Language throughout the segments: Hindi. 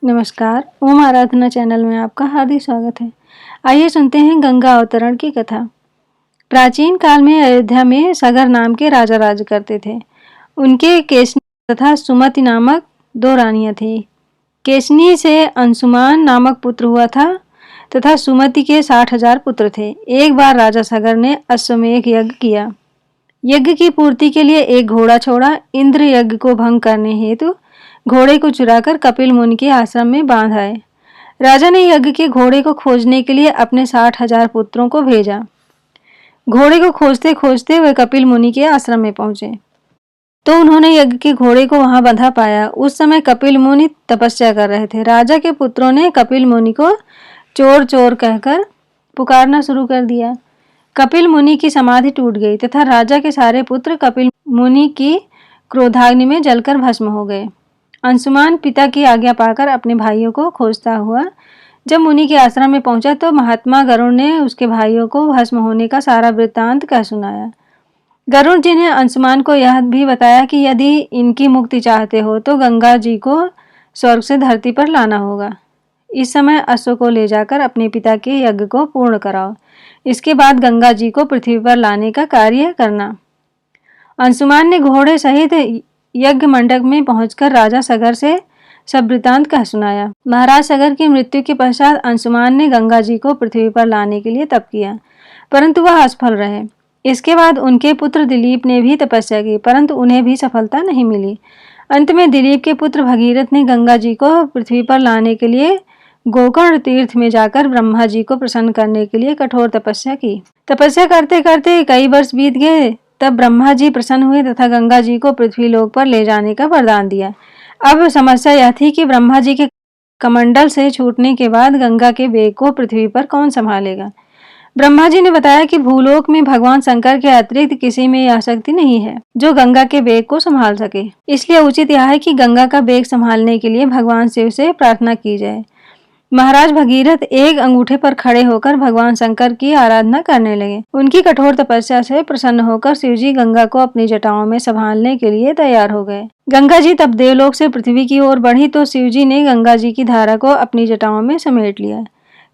नमस्कार, ओम आराधना चैनल में आपका हार्दिक स्वागत है। आइए सुनते हैं गंगा अवतरण की कथा। प्राचीन काल में अयोध्या में सगर नाम के राजा राज करते थे। उनके केशनी तथा सुमति नामक दो रानियां थीं। केशनी से अंशुमान नामक पुत्र हुआ था तथा सुमति के 60,000 पुत्र थे। एक बार राजा सगर ने अश्वमेध यज्ञ किया। यज्ञ की पूर्ति के लिए एक घोड़ा छोड़ा। इंद्र यज्ञ को भंग करने हेतु घोड़े को चुराकर कपिल मुनि के आश्रम में बांध आए। राजा ने यज्ञ के घोड़े को खोजने के लिए अपने 60,000 पुत्रों को भेजा। घोड़े को खोजते खोजते वे कपिल मुनि के आश्रम में पहुंचे तो उन्होंने यज्ञ के घोड़े को वहां बंधा पाया। उस समय कपिल मुनि तपस्या कर रहे थे। राजा के पुत्रों ने कपिल मुनि को चोर चोर कहकर पुकारना शुरू कर दिया। कपिल मुनि की समाधि टूट गई तथा राजा के सारे पुत्र कपिल मुनि की क्रोधाग्नि में जलकर भस्म हो गए। अंशुमान पिता की आज्ञा पाकर अपने भाइयों को खोजता हुआ जब मुनि के आश्रम में पहुंचा तो महात्मा गरुड़ ने उसके भाइयों को भस्म होने का सारा वृत्तांत कह सुनाया। गरुड़ जी ने अंशुमान को यह भी बताया कि यदि इनकी मुक्ति चाहते हो तो गंगा जी को स्वर्ग से धरती पर लाना होगा। इस समय अश्व को ले जाकर अपने पिता के यज्ञ को पूर्ण कराओ। इसके बाद गंगा जी को पृथ्वी पर लाने का कार्य करना। अंशुमान ने घोड़े सहित यज्ञ मंडप में पहुंचकर राजा सगर से सब वृत्तांत कह सुनाया। महाराज सगर की मृत्यु के पश्चात अंशुमान ने गंगा जी को पृथ्वी पर लाने के लिए तप किया, परंतु वह असफल रहे। इसके बाद उनके पुत्र दिलीप ने भी तपस्या की, परंतु उन्हें भी सफलता नहीं मिली। अंत में दिलीप के पुत्र भगीरथ ने गंगा जी को पृथ्वी पर लाने के लिए गोकर्ण तीर्थ में जाकर ब्रह्मा जी को प्रसन्न करने के लिए कठोर तपस्या की। तपस्या करते करते कई वर्ष बीत गए। तब ब्रह्मा जी प्रसन्न हुए तथा गंगा जी को पृथ्वी लोक पर ले जाने का वरदान दिया। अब समस्या यह थी कि ब्रह्मा जी के कमंडल से छूटने के बाद गंगा के वेग को पृथ्वी पर कौन संभालेगा। ब्रह्मा जी ने बताया कि भूलोक में भगवान शंकर के अतिरिक्त किसी में यह शक्ति नहीं है जो गंगा के वेग को संभाल सके। इसलिए उचित यह है कि गंगा का वेग संभालने के लिए भगवान शिव से प्रार्थना की जाए। महाराज भगीरथ एक अंगूठे पर खड़े होकर भगवान शंकर की आराधना करने लगे। उनकी कठोर तपस्या से प्रसन्न होकर शिवजी गंगा को अपनी जटाओं में संभालने के लिए तैयार हो गए। गंगा जी तब देवलोक से पृथ्वी की ओर बढ़ी तो शिवजी ने गंगा जी की धारा को अपनी जटाओं में समेट लिया।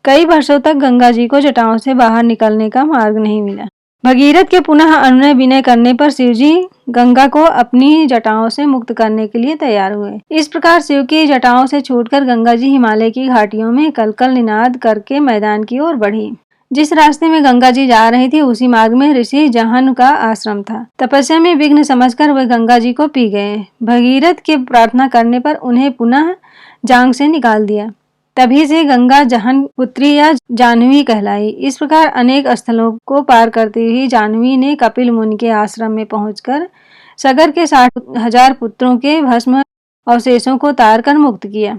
कई वर्षों तक गंगा जी को जटाओं से बाहर निकलने का मार्ग नहीं मिला। भगीरथ के पुनः अनुनय विनय करने पर शिवजी गंगा को अपनी जटाओं से मुक्त करने के लिए तैयार हुए। इस प्रकार शिव की जटाओं से छूटकर गंगा जी हिमालय की घाटियों में कलकल निनाद करके मैदान की ओर बढ़ी। जिस रास्ते में गंगा जी जा रही थी उसी मार्ग में ऋषि जहन का आश्रम था। तपस्या में विघ्न समझकर वे गंगा जी को पी गए। भगीरथ के प्रार्थना करने पर उन्हें पुनः जांग से निकाल दिया। तभी से गंगा जहन पुत्री या जाह्नवी कहलाई। इस प्रकार अनेक स्थलों को पार करती हुई जाह्नवी ने कपिल मुनि के आश्रम में पहुंचकर सगर के 60,000 पुत्रों के भस्म अवशेषों को तार कर मुक्त किया।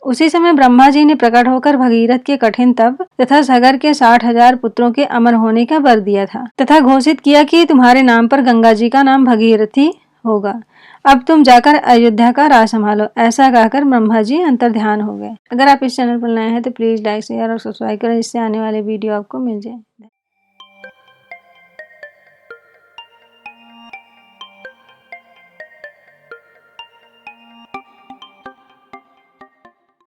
उसी समय ब्रह्मा जी ने प्रकट होकर भगीरथ के कठिन तप तथा सगर के 60,000 पुत्रों के अमर होने का वर दिया था तथा घोषित किया कि तुम्हारे नाम पर गंगा जी का नाम भगीरथी होगा। अब तुम जाकर अयोध्या का राज संभालो। ऐसा कहकर ब्रह्मा जी अंतर्ध्यान हो गए। अगर आप इस चैनल पर नए हैं तो प्लीज लाइक शेयर और सब्सक्राइब करें, जिससे आने वाले वीडियो आपको मिल जाए।